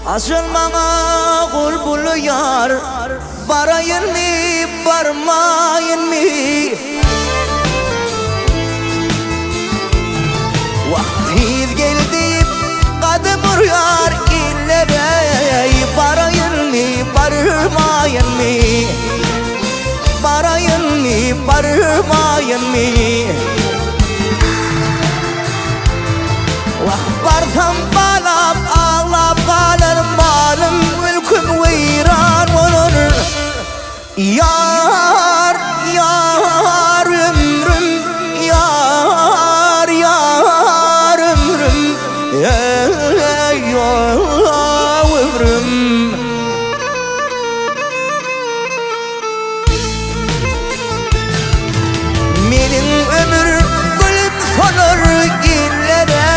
Açılmana kul bulu yar, barayın mı barmayın mı? Vakti geldi kadım vuruyor illere, barayın mı barmayın mı? Barayın mı barmayın mı? Barsam bağlam ağlap kalır, malım mülküm veyran olur. Yar, yar ömrüm, yar, yar ömrüm, ey ömrüm. Benim ömür gülüp solur illere,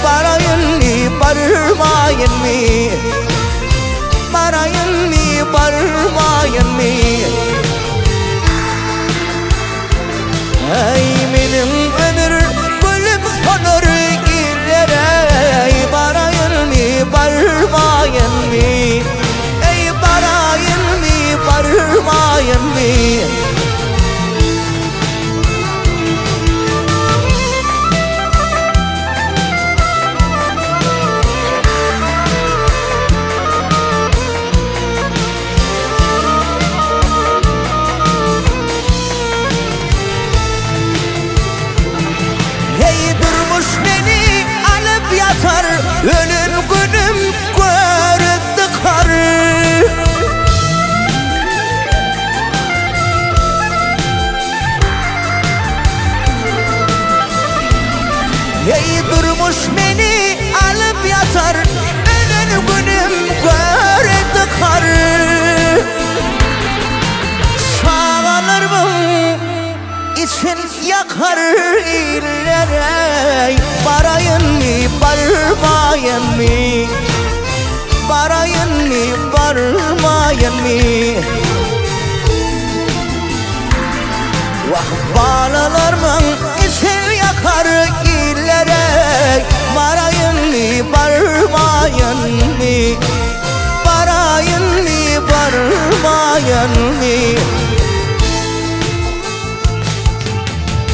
barayın mı barmayın mı? Barayın mı barmayın mı? Ey benim ömür gülüp solur illere, barayın mı barmayın mı? Ey barayın mı barmayın mı? Beni alıp yatar, ölür günüm gördü karı. Hey durmuş beni alıp yatar, ölür günüm gördü karı. Şağalarımın için yakar illere, barayın mı barmayın mı? Barayın mı barmayın mı? Vah balalarımın için yakar illere, barayın mı barmayın mı? Barayın mı barmayın mı?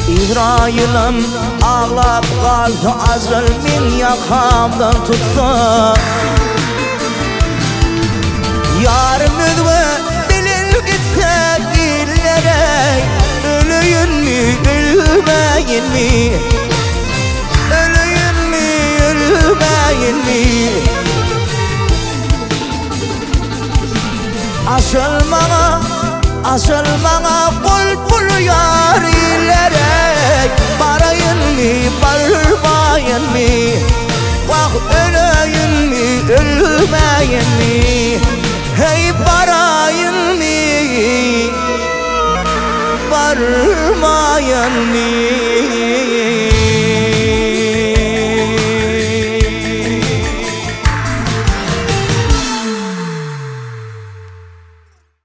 İsrail'im ağlap kaldı, azılmin yakamdan tuttu. Yarım ödve bilil gitse illere, ölüyün mü ölmeyin mi? Ölüyün mü ölmeyin mi? Açılmana kul bulu yar illere, barayın mı barmayın mı? Vah öleyün mü ölmeyin mi? Hey barayın mı barmayın mı?